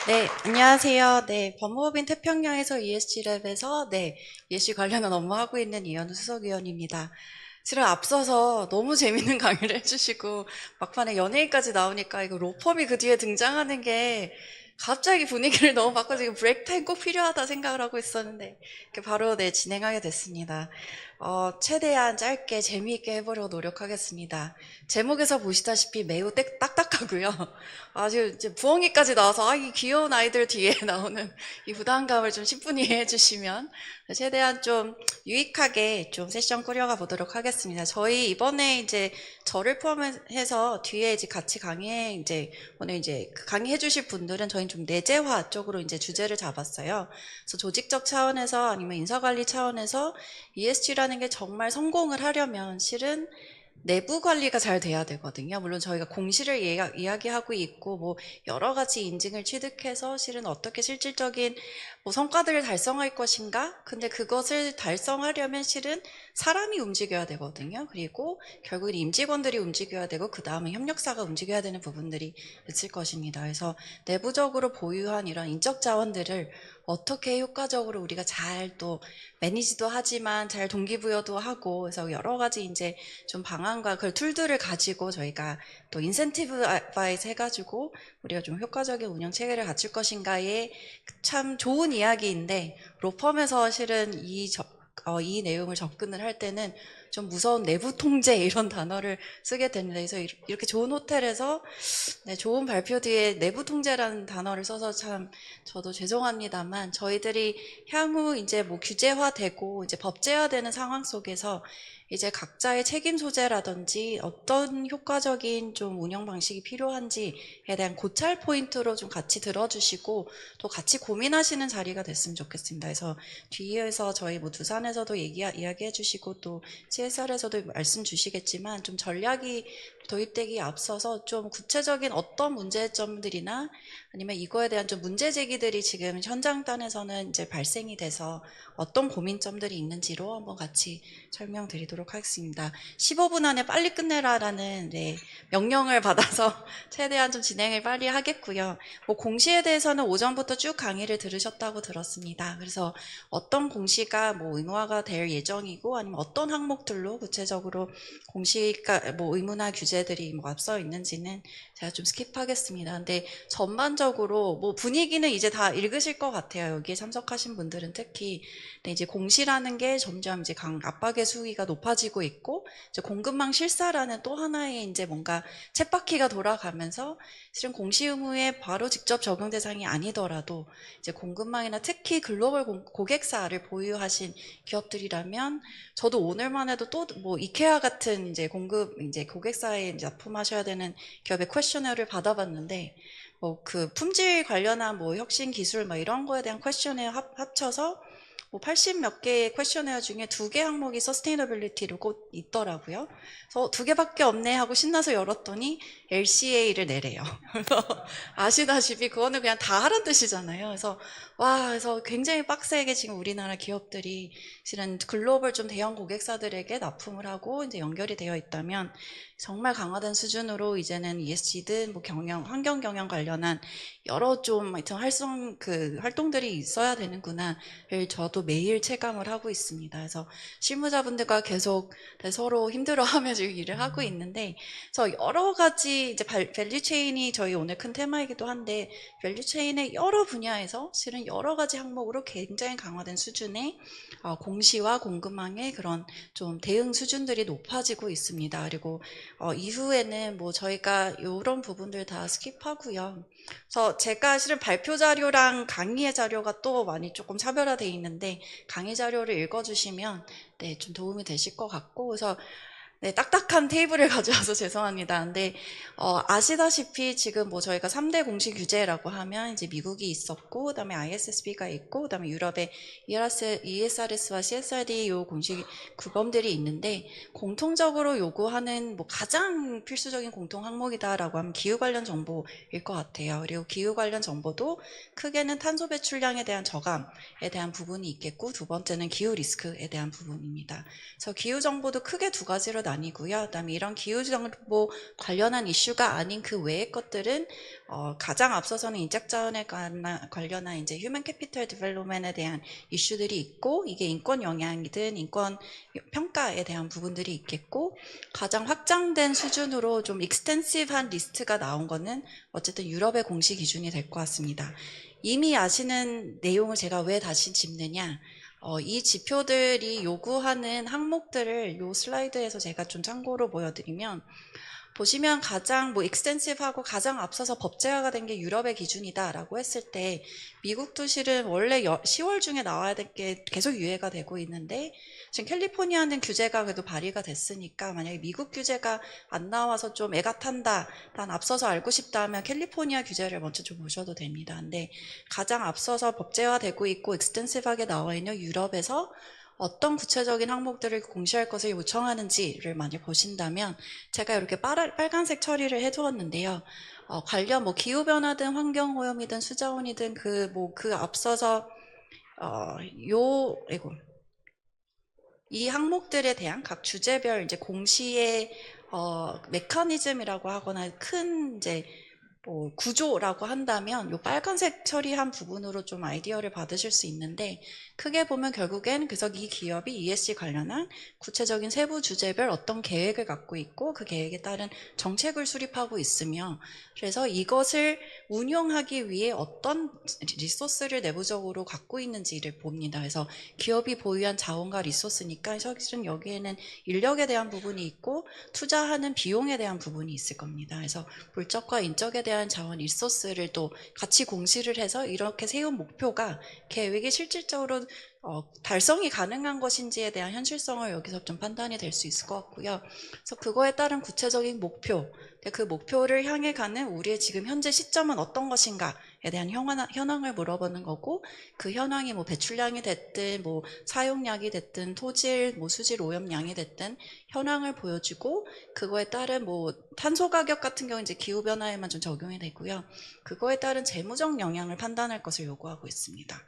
네, 안녕하세요. 네, 법무법인 태평양에서 ESG랩에서 ESG 관련한 업무하고 있는 이현우 수석위원입니다. 실은 앞서서 너무 재밌는 강의를 해주시고 막판에 연예인까지 나오니까 이거 로펌이 그 뒤에 등장하는 게 갑자기 분위기를 너무 바꿔서 브레이크 타임 꼭 필요하다 생각을 하고 있었는데 이렇게 바로 진행하게 됐습니다. 최대한 짧게 재미있게 해보려고 노력하겠습니다. 제목에서 보시다시피 매우 딱딱하고요. 아주 이제 부엉이까지 나와서 이 귀여운 아이들 뒤에 나오는 이 부담감을 좀 10분 이해해 주시면 최대한 좀 유익하게 좀 세션 꾸려가 보도록 하겠습니다. 저희 이번에 이제 저를 포함해서 뒤에 이제 같이 오늘 이제 강의해 주실 분들은 저희는 좀 내재화 쪽으로 이제 주제를 잡았어요. 그래서 조직적 차원에서 아니면 인사관리 차원에서 ESG라는 게 정말 성공을 하려면 실은 내부 관리가 잘 돼야 되거든요. 물론 저희가 공시를 이야기하고 있고 뭐 여러 가지 인증을 취득해서 실은 어떻게 실질적인 뭐 성과들을 달성할 것인가? 근데 그것을 달성하려면 실은 사람이 움직여야 되거든요. 그리고 결국은 임직원들이 움직여야 되고 그 다음에 협력사가 움직여야 되는 부분들이 있을 것입니다. 그래서 내부적으로 보유한 이런 인적 자원들을 어떻게 효과적으로 우리가 잘 또 매니지도 하지만 잘 동기부여도 하고 그래서 여러 가지 이제 좀 방안과 그 툴들을 가지고 저희가 또 인센티브 바이스 해가지고 우리가 좀 효과적인 운영 체계를 갖출 것인가에 참 좋은 이야기인데 로펌에서 실은 이 내용을 접근을 할 때는 좀 무서운 내부 통제 이런 단어를 쓰게 됩니다. 그래서 이렇게 좋은 호텔에서 좋은 발표 뒤에 내부 통제라는 단어를 써서 참 저도 죄송합니다만 저희들이 향후 이제 뭐 규제화되고 이제 법제화되는 상황 속에서 이제 각자의 책임 소재라든지 어떤 효과적인 좀 운영 방식이 필요한지에 대한 고찰 포인트로 좀 같이 들어주시고 또 같이 고민하시는 자리가 됐으면 좋겠습니다. 그래서 뒤에서 저희 뭐 두산에서도 이야기해 주시고 또 CSR에서도 말씀 주시겠지만 좀 전략이 도입되기 앞서서 좀 구체적인 어떤 문제점들이나 아니면 이거에 대한 좀 문제 제기들이 지금 현장단에서는 이제 발생이 돼서 어떤 고민점들이 있는지로 한번 같이 설명드리도록 하겠습니다. 15분 안에 빨리 끝내라라는 명령을 받아서 최대한 좀 진행을 빨리 하겠고요. 뭐 공시에 대해서는 오전부터 쭉 강의를 들으셨다고 들었습니다. 그래서 어떤 공시가 뭐 의무화가 될 예정이고 아니면 어떤 항목들로 구체적으로 공시가 뭐 의무나 규제들이 뭐 앞서 있는지는 제가 좀 스킵하겠습니다. 근데 전반적으로 뭐 분위기는 이제 다 읽으실 것 같아요. 여기에 참석하신 분들은 특히. 근데 이제 공시라는 게 점점 이제 압박의 수위가 높아지고 있고 이제 공급망 실사라는 또 하나의 이제 뭔가 쳇바퀴가 돌아가면서 실은 공시 의무에 바로 직접 적용 대상이 아니더라도 이제 공급망이나 특히 글로벌 고객사를 보유하신 기업들이라면 저도 오늘만 해도 또 뭐 이케아 같은 이제 고객사에 이제 납품하셔야 되는 기업의 퀘셔너를 받아봤는데 뭐 그 품질 관련한 뭐 혁신 기술 뭐 이런 거에 대한 퀘셔너에 합쳐서 뭐 80 몇 개의 퀘셔너어 중에 2개 항목이 서스테이너빌리티로 꼭 있더라고요. 그래서 2개밖에 없네 하고 신나서 열었더니 LCA를 내래요. 그래서 아시다시피 그거는 그냥 다 하란 뜻이잖아요. 그래서 굉장히 빡세게 지금 우리나라 기업들이 실은 글로벌 좀 대형 고객사들에게 납품을 하고 이제 연결이 되어 있다면 정말 강화된 수준으로 이제는 ESG든 뭐 환경 경영 관련한 여러 좀 하여튼 활동들이 있어야 되는구나를 저도 매일 체감을 하고 있습니다. 그래서 실무자분들과 계속 서로 힘들어하며 지금 일을 하고 있는데, 그래서 여러 가지 이제 밸류 체인이 저희 오늘 큰 테마이기도 한데, 밸류 체인의 여러 분야에서 실은 여러 가지 항목으로 굉장히 강화된 수준의 공시와 공급망의 그런 좀 대응 수준들이 높아지고 있습니다. 그리고 이후에는 뭐 저희가 이런 부분들 다 스킵하고요. 그래서 제가 실은 발표 자료랑 강의의 자료가 또 많이 조금 차별화되어 있는데 강의 자료를 읽어주시면 좀 도움이 되실 것 같고 그래서 딱딱한 테이블을 가져와서 죄송합니다. 근데 아시다시피 지금 뭐 저희가 3대 공시 규제라고 하면 이제 미국이 있었고 그다음에 ISSB가 있고 그다음에 유럽의 ESRS와 CSRD 요 공시 규범들이 있는데 공통적으로 요구하는 뭐 가장 필수적인 공통 항목이다라고 하면 기후 관련 정보일 것 같아요. 그리고 기후 관련 정보도 크게는 탄소 배출량에 대한 저감에 대한 부분이 있겠고 두 번째는 기후 리스크에 대한 부분입니다. 그래서 기후 정보도 크게 2가지로 나뉘고요. 그다음에 이런 기후정보 관련한 이슈가 아닌 그 외의 것들은 가장 앞서서는 인적자원에 관련한 이제 휴먼 캐피털 디벨롭먼트에 대한 이슈들이 있고, 이게 인권 영향이든 인권 평가에 대한 부분들이 있겠고, 가장 확장된 수준으로 좀 익스텐시브한 리스트가 나온 거는 어쨌든 유럽의 공시 기준이 될 것 같습니다. 이미 아시는 내용을 제가 왜 다시 짚느냐, 이 지표들이 요구하는 항목들을 요 슬라이드에서 제가 좀 참고로 보여드리면, 보시면 가장 익스텐시브하고 가장 앞서서 법제화가 된 게 유럽의 기준이다라고 했을 때, 미국도 실은 원래 10월 중에 나와야 될 게 계속 유예가 되고 있는데, 지금 캘리포니아는 규제가 그래도 발의가 됐으니까 만약에 미국 규제가 안 나와서 좀 애가 탄다, 난 앞서서 알고 싶다 하면 캘리포니아 규제를 먼저 좀 보셔도 됩니다. 근데 가장 앞서서 법제화되고 있고 익스텐시브하게 나와 있는 유럽에서 어떤 구체적인 항목들을 공시할 것을 요청하는지를 많이 보신다면, 제가 이렇게 빨간색 처리를 해두었는데요. 관련 기후변화든 환경오염이든 수자원이든 그 앞서서 이 항목들에 대한 각 주제별 이제 공시의 메커니즘이라고 하거나 큰 이제 구조라고 한다면 요 빨간색 처리한 부분으로 좀 아이디어를 받으실 수 있는데, 크게 보면 결국엔 그래서 이 기업이 ESG 관련한 구체적인 세부 주제별 어떤 계획을 갖고 있고 그 계획에 따른 정책을 수립하고 있으며, 그래서 이것을 운용하기 위해 어떤 리소스를 내부적으로 갖고 있는지를 봅니다. 그래서 기업이 보유한 자원과 리소스니까 사실은 여기에는 인력에 대한 부분이 있고 투자하는 비용에 대한 부분이 있을 겁니다. 그래서 물적과 인적에 대한 자원 리소스를 또 같이 공시를 해서 이렇게 세운 목표가 계획이 실질적으로 달성이 가능한 것인지에 대한 현실성을 여기서 좀 판단이 될 수 있을 것 같고요. 그래서 그거에 따른 구체적인 목표, 그 목표를 향해 가는 우리의 지금 현재 시점은 어떤 것인가에 대한 현황을 물어보는 거고, 그 현황이 배출량이 됐든 사용량이 됐든 토질 수질 오염량이 됐든 현황을 보여주고, 그거에 따른 탄소 가격 같은 경우 이제 기후 변화에만 좀 적용이 되고요. 그거에 따른 재무적 영향을 판단할 것을 요구하고 있습니다.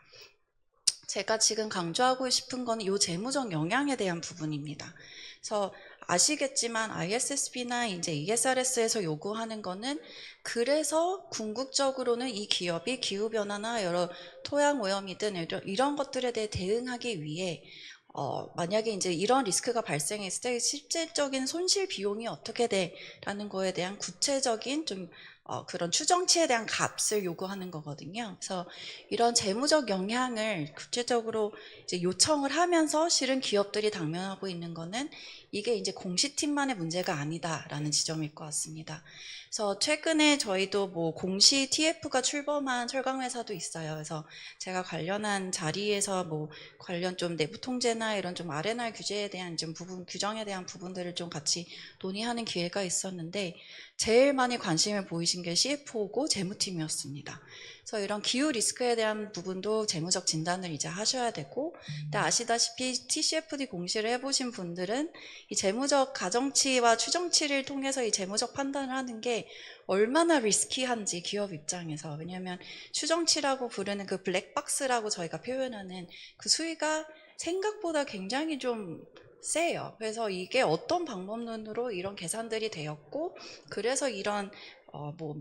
제가 지금 강조하고 싶은 거는 이 재무적 영향에 대한 부분입니다. 그래서 아시겠지만 ISSB나 이제 ESRS에서 요구하는 거는, 그래서 궁극적으로는 이 기업이 기후변화나 여러 토양 오염이든 이런 것들에 대해 대응하기 위해 만약에 이제 이런 리스크가 발생했을 때 실질적인 손실 비용이 어떻게 돼라는 거에 대한 구체적인 좀 그런 추정치에 대한 값을 요구하는 거거든요. 그래서 이런 재무적 영향을 구체적으로 이제 요청을 하면서 실은 기업들이 당면하고 있는 거는 이게 이제 공시팀만의 문제가 아니다라는 지점일 것 같습니다. 그래서 최근에 저희도 공시 TF가 출범한 철강회사도 있어요. 그래서 제가 관련한 자리에서 관련 좀 내부 통제나 이런 좀 R&R 규제에 대한 좀 규정에 대한 부분들을 좀 같이 논의하는 기회가 있었는데, 제일 많이 관심을 보이신 게 CFO고 재무팀이었습니다. 그래서 이런 기후 리스크에 대한 부분도 재무적 진단을 이제 하셔야 되고, 근데 아시다시피 TCFD 공시를 해보신 분들은 이 재무적 가정치와 추정치를 통해서 이 재무적 판단을 하는 게 얼마나 리스키한지 기업 입장에서, 왜냐하면 추정치라고 부르는 그 블랙박스라고 저희가 표현하는 그 수위가 생각보다 굉장히 좀 세요. 그래서 이게 어떤 방법론으로 이런 계산들이 되었고, 그래서 이런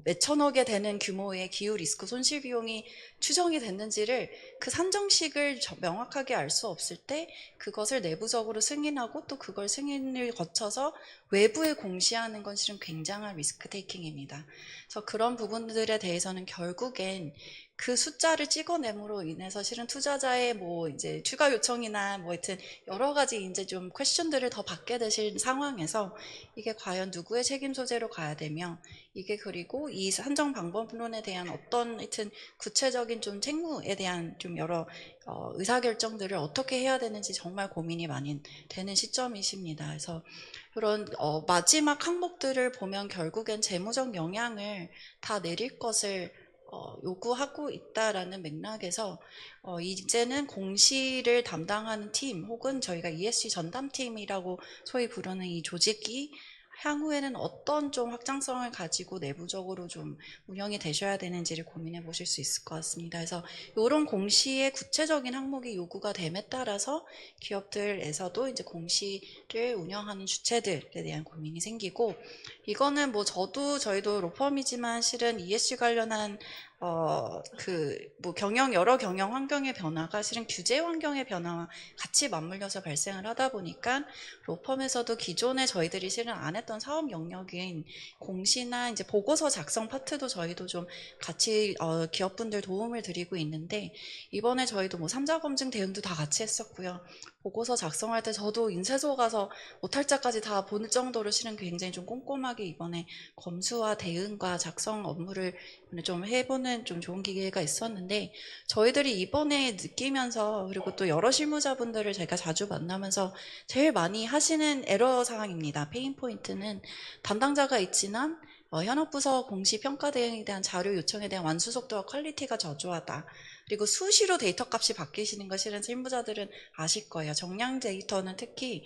몇천억에 되는 규모의 기후 리스크 손실 비용이 추정이 됐는지를 그 산정식을 명확하게 알 수 없을 때 그것을 내부적으로 승인하고 또 그걸 승인을 거쳐서 외부에 공시하는 건 실은 굉장한 리스크 테이킹입니다. 그래서 그런 부분들에 대해서는 결국엔 그 숫자를 찍어냄으로 인해서 실은 투자자의 이제 추가 요청이나 하여튼 여러 가지 이제 좀 퀘션들을 더 받게 되실 상황에서 이게 과연 누구의 책임 소재로 가야 되며, 이게 그리고 이 산정 방법론에 대한 어떤 하여튼 구체적인 좀 책무에 대한 좀 여러 의사결정들을 어떻게 해야 되는지 정말 고민이 많이 되는 시점이십니다. 그래서 그런 마지막 항목들을 보면 결국엔 재무적 영향을 다 내릴 것을 요구하고 있다라는 맥락에서 이제는 공시를 담당하는 팀 혹은 저희가 ESG 전담팀이라고 소위 부르는 이 조직이 향후에는 어떤 좀 확장성을 가지고 내부적으로 좀 운영이 되셔야 되는지를 고민해 보실 수 있을 것 같습니다. 그래서 이런 공시의 구체적인 항목이 요구가 됨에 따라서 기업들에서도 이제 공시를 운영하는 주체들에 대한 고민이 생기고, 이거는 뭐 저희도 로펌이지만 실은 ESG 관련한 여러 경영 환경의 변화가 실은 규제 환경의 변화와 같이 맞물려서 발생을 하다 보니까 로펌에서도 기존에 저희들이 실은 안 했던 사업 영역인 공시나 이제 보고서 작성 파트도 저희도 좀 같이 기업분들 도움을 드리고 있는데, 이번에 저희도 뭐 삼자 검증 대응도 다 같이 했었고요. 보고서 작성할 때 저도 인쇄소 가서 오탈자까지 다 볼 정도로 실은 굉장히 좀 꼼꼼하게 이번에 검수와 대응과 작성 업무를 좀 해보는 좀 좋은 기회가 있었는데, 저희들이 이번에 느끼면서, 그리고 또 여러 실무자분들을 제가 자주 만나면서 제일 많이 하시는 에러 사항입니다. 페인 포인트는 담당자가 있지만 현업부서 공시 평가 대응에 대한 자료 요청에 대한 완수 속도와 퀄리티가 저조하다. 그리고 수시로 데이터 값이 바뀌시는 거 실은 실무자들은 아실 거예요. 정량 데이터는 특히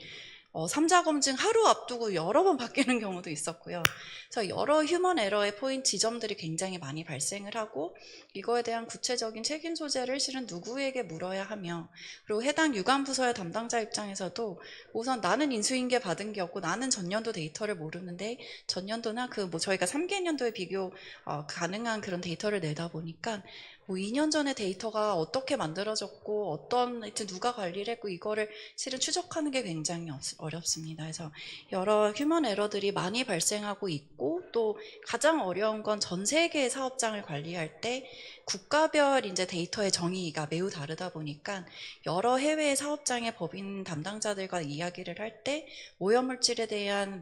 3자 검증 하루 앞두고 여러 번 바뀌는 경우도 있었고요. 그래서 여러 휴먼 에러의 포인트 지점들이 굉장히 많이 발생을 하고, 이거에 대한 구체적인 책임 소재를 실은 누구에게 물어야 하며, 그리고 해당 유관부서의 담당자 입장에서도 우선 나는 인수인계 받은 게 없고 나는 전년도 데이터를 모르는데, 전년도나 저희가 3개년도에 비교 가능한 그런 데이터를 내다 보니까 뭐 2년 전에 데이터가 어떻게 만들어졌고 하여튼 누가 관리를 했고 이거를 실은 추적하는 게 굉장히 어렵습니다. 그래서 여러 휴먼 에러들이 많이 발생하고 있고, 또 가장 어려운 건 전 세계의 사업장을 관리할 때 국가별 이제 데이터의 정의가 매우 다르다 보니까 여러 해외의 사업장의 법인 담당자들과 이야기를 할 때 오염물질에 대한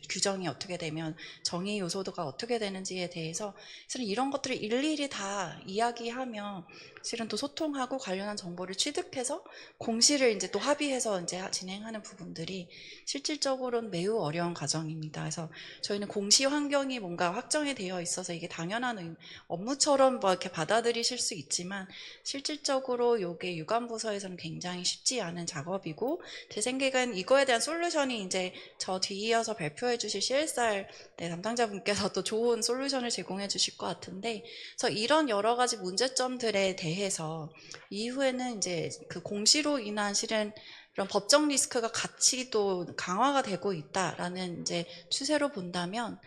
규정이 어떻게 되면 정의 요소도가 어떻게 되는지에 대해서 실은 이런 것들을 일일이 다 이야기하며 실은 또 소통하고 관련한 정보를 취득해서 공시를 이제 또 합의해서 이제 진행하는 부분들이 실질적으로는 매우 어려운 과정입니다. 그래서 저희는 공시 환경이 뭔가 확정이 되어 있어서 이게 당연한 업무처럼 이렇게 받아들이실 수 있지만, 실질적으로 이게 유관부서에서는 굉장히 쉽지 않은 작업이고, 제 생각엔 이거에 대한 솔루션이 이제 저 뒤이어서 발표해 주실 CSR 담당자분께서 또 좋은 솔루션을 제공해 주실 것 같은데, 그래서 이런 여러 가지 문제점들에 대해서 이후에는 이제 그 공시로 인한 실은 이런 법적 리스크가 같이 또 강화가 되고 있다라는 이제 추세로 본다면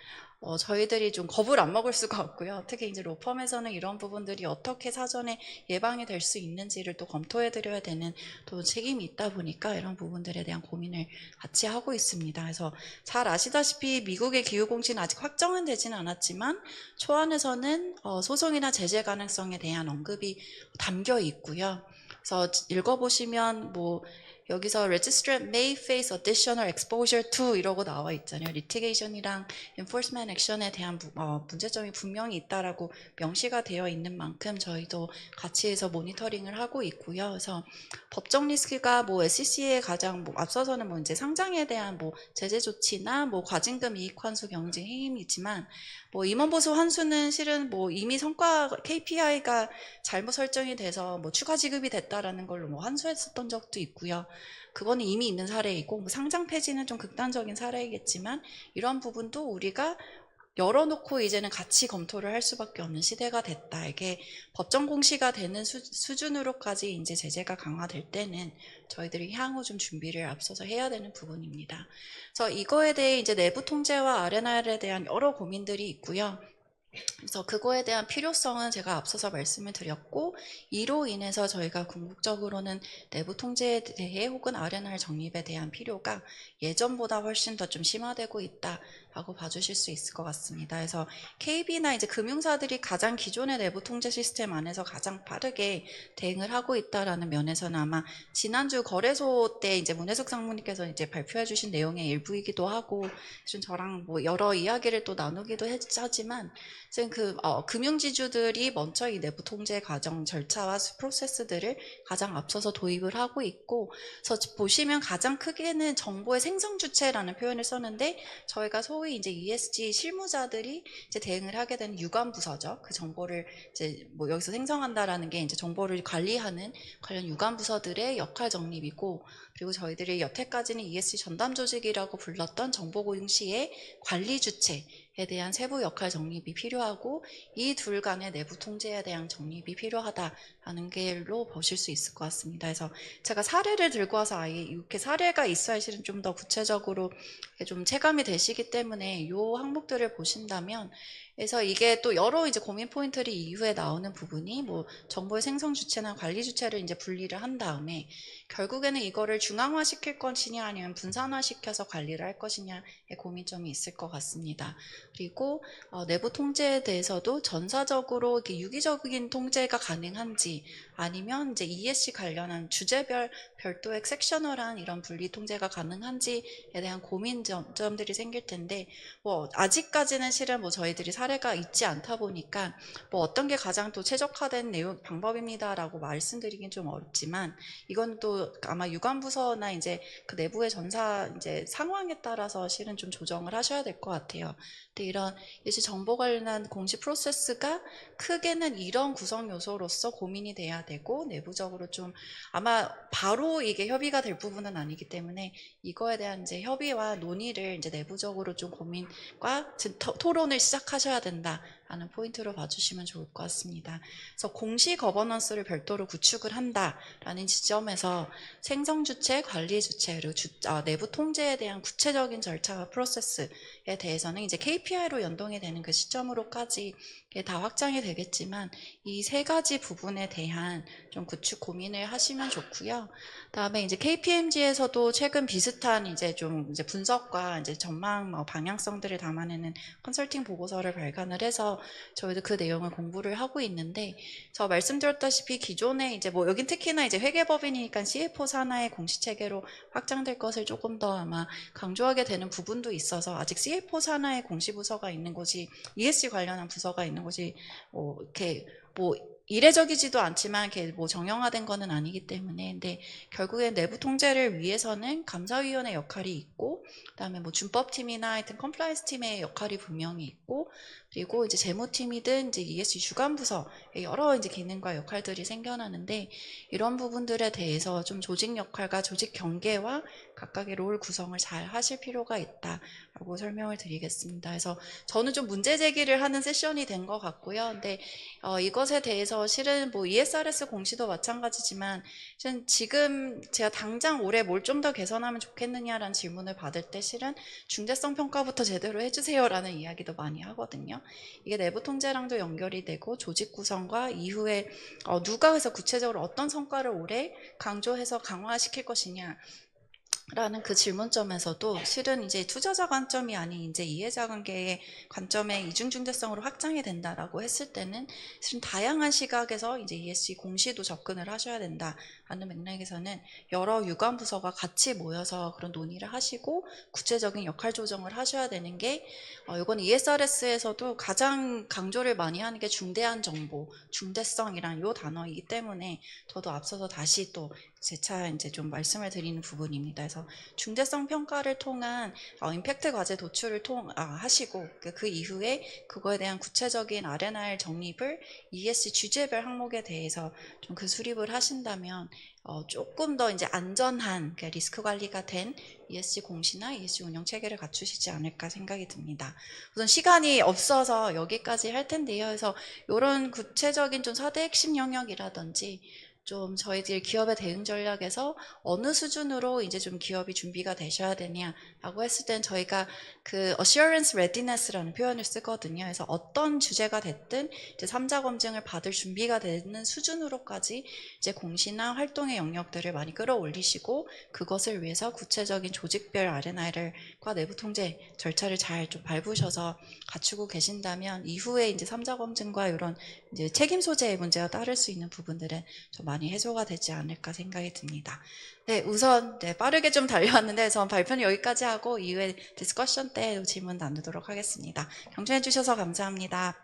저희들이 좀 겁을 안 먹을 수가 없고요. 특히 이제 로펌에서는 이런 부분들이 어떻게 사전에 예방이 될 수 있는지를 또 검토해 드려야 되는 또 책임이 있다 보니까 이런 부분들에 대한 고민을 같이 하고 있습니다. 그래서 잘 아시다시피 미국의 기후공시는 아직 확정은 되지는 않았지만 초안에서는 소송이나 제재 가능성에 대한 언급이 담겨 있고요. 그래서 읽어보시면 여기서 registrant may face additional exposure to 이러고 나와 있잖아요. litigation이랑 enforcement action에 대한 문제점이 분명히 있다라고 명시가 되어 있는 만큼 저희도 같이 해서 모니터링을 하고 있고요. 그래서 법적 리스크가 SEC에 가장 앞서서는 이제 상장에 대한 제재 조치나 과징금 이익 환수 경쟁 행위이지만 임원보수 환수는 실은 이미 성과 KPI가 잘못 설정이 돼서 추가 지급이 됐다라는 걸로 환수했었던 적도 있고요. 그거는 이미 있는 사례이고, 상장 폐지는 좀 극단적인 사례이겠지만 이런 부분도 우리가 열어놓고 이제는 같이 검토를 할 수밖에 없는 시대가 됐다. 이게 법정 공시가 되는 수준으로까지 이제 제재가 강화될 때는 저희들이 향후 좀 준비를 앞서서 해야 되는 부분입니다. 그래서 이거에 대해 이제 내부 통제와 R&R에 대한 여러 고민들이 있고요. 그래서 그거에 대한 필요성은 제가 앞서서 말씀을 드렸고, 이로 인해서 저희가 궁극적으로는 내부 통제에 대해 혹은 R&R 정립에 대한 필요가 예전보다 훨씬 더 좀 심화되고 있다라고 봐주실 수 있을 것 같습니다. 그래서 KB나 이제 금융사들이 가장 기존의 내부 통제 시스템 안에서 가장 빠르게 대응을 하고 있다라는 면에서는 아마 지난주 거래소 때 이제 문혜숙 상무님께서 이제 발표해 주신 내용의 일부이기도 하고, 좀 저랑 여러 이야기를 또 나누기도 하지만, 지금 금융지주들이 먼저 이 내부 통제 과정 절차와 프로세스들을 가장 앞서서 도입을 하고 있고, 그래서 보시면 가장 크게는 정보의 생성 주체라는 표현을 썼는데, 저희가 소위 이제 ESG 실무자들이 이제 대응을 하게 되는 유관 부서죠. 그 정보를 이제 여기서 생성한다라는 게 이제 정보를 관리하는 관련 유관 부서들의 역할 정립이고, 그리고 저희들이 여태까지는 ESG 전담 조직이라고 불렀던 정보공유 시의 관리 주체에 대한 세부 역할 정립이 필요하고 이 둘 간의 내부 통제에 대한 정립이 필요하다라는 길로 보실 수 있을 것 같습니다. 그래서 제가 사례를 들고 와서 아예 이렇게 사례가 있어야 실은 좀 더 구체적으로 좀 체감이 되시기 때문에 이 항목들을 보신다면 그래서 이게 또 여러 이제 고민 포인트들이 이후에 나오는 부분이 뭐 정보의 생성 주체나 관리 주체를 이제 분리를 한 다음에 결국에는 이거를 중앙화 시킬 것이냐 아니면 분산화 시켜서 관리를 할 것이냐의 고민점이 있을 것 같습니다. 그리고 내부 통제에 대해서도 전사적으로 이렇게 유기적인 통제가 가능한지 아니면 이제 ESG 관련한 주제별 별도의 섹셔널한 이런 분리 통제가 가능한지에 대한 고민점들이 생길 텐데 뭐 아직까지는 실은 뭐 저희들이 사례가 있지 않다 보니까 뭐 어떤 게 가장 또 최적화된 내용 방법입니다라고 말씀드리긴 좀 어렵지만 이건 또 아마 유관부서나 이제 그 내부의 전사 이제 상황에 따라서 실은 좀 조정을 하셔야 될 것 같아요. 근데 이런 예시 정보 관련한 공시 프로세스가 크게는 이런 구성 요소로서 고민이 돼야 되고 내부적으로 좀 아마 바로 이게 협의가 될 부분은 아니기 때문에 이거에 대한 이제 협의와 논의를 이제 내부적으로 좀 고민과 토론을 시작하셔야 된다라는 포인트로 봐주시면 좋을 것 같습니다. 그래서 공시 거버넌스를 별도로 구축을 한다라는 지점에서 생성 주체, 관리 주체, 그리고 내부 통제에 대한 구체적인 절차와 프로세스에 대해서는 이제 KPI로 연동이 되는 그 시점으로까지 다 확장이 되겠지만 이 세 가지 부분에 대한 좀 구축 고민을 하시면 좋고요. 그다음에 이제 KPMG에서도 최근 비슷한 이제 좀 이제 분석과 이제 전망 방향성들을 담아내는 컨설팅 보고서를 발간을 해서 저희도 그 내용을 공부를 하고 있는데, 저 말씀드렸다시피 기존에 이제 뭐 여긴 특히나 이제 회계법인이니까 CFO 산하의 공시 체계로 확장될 것을 조금 더 아마 강조하게 되는 부분도 있어서 아직 CFO 산하의 공시 부서가 있는 곳이 ESG 관련한 부서가 있는 곳이 뭐 이렇게 뭐 이례적이지도 않지만 이렇게 뭐 정형화된 거는 아니기 때문에 근데 결국엔 내부 통제를 위해서는 감사위원회 역할이 있고 그다음에 뭐 준법팀이나 하여튼 컴플라이언스 팀의 역할이 분명히 있고 그리고 이제 재무팀이든 이제 ESG 주관부서의 여러 이제 기능과 역할들이 생겨나는데 이런 부분들에 대해서 좀 조직 역할과 조직 경계와 각각의 롤 구성을 잘 하실 필요가 있다라고 설명을 드리겠습니다. 그래서 저는 좀 문제 제기를 하는 세션이 된 것 같고요. 근데 이것에 대해서 실은 뭐 ESRS 공시도 마찬가지지만 실은 지금 제가 당장 올해 뭘 좀 더 개선하면 좋겠느냐라는 질문을 받을 때 실은 중대성 평가부터 제대로 해주세요라는 이야기도 많이 하거든요. 이게 내부 통제랑도 연결이 되고 조직 구성과 이후에 누가 해서 구체적으로 어떤 성과를 올해 강조해서 강화시킬 것이냐 라는 그 질문점에서도 실은 이제 투자자 관점이 아닌 이제 이해자 관계의 관점의 이중중대성으로 확장이 된다라고 했을 때는 실은 다양한 시각에서 이제 ESG 공시도 접근을 하셔야 된다라는 맥락에서는 여러 유관 부서가 같이 모여서 그런 논의를 하시고 구체적인 역할 조정을 하셔야 되는 게 이건 ESRS에서도 가장 강조를 많이 하는 게 중대한 정보, 중대성이란 요 단어이기 때문에 저도 앞서서 다시 또 재차 이제 좀 말씀을 드리는 부분입니다. 그래서 중대성 평가를 통한 임팩트 과제 도출을 하시고 그 이후에 그거에 대한 구체적인 R&R 정립을 ESG 주제별 항목에 대해서 좀 그 수립을 하신다면 조금 더 이제 안전한 리스크 관리가 된 ESG 공시나 ESG 운영 체계를 갖추시지 않을까 생각이 듭니다. 우선 시간이 없어서 여기까지 할 텐데요. 그래서 이런 구체적인 좀 4대 핵심 영역이라든지 좀 저희들 기업의 대응 전략에서 어느 수준으로 이제 좀 기업이 준비가 되셔야 되냐라고 했을 땐 저희가 그 assurance readiness라는 표현을 쓰거든요. 그래서 어떤 주제가 됐든 이제 3자 검증을 받을 준비가 되는 수준으로까지 이제 공시나 활동의 영역들을 많이 끌어올리시고 그것을 위해서 구체적인 조직별 R&R과 내부 통제 절차를 잘 좀 밟으셔서 갖추고 계신다면 이후에 이제 3자 검증과 이런 이제 책임 소재의 문제가 따를 수 있는 부분들은 좀 많이 해소가 되지 않을까 생각이 듭니다. 네, 우선 빠르게 좀 달려왔는데 전 발표는 여기까지 하고 이후에 디스커션 때 질문 나누도록 하겠습니다. 경청해 주셔서 감사합니다.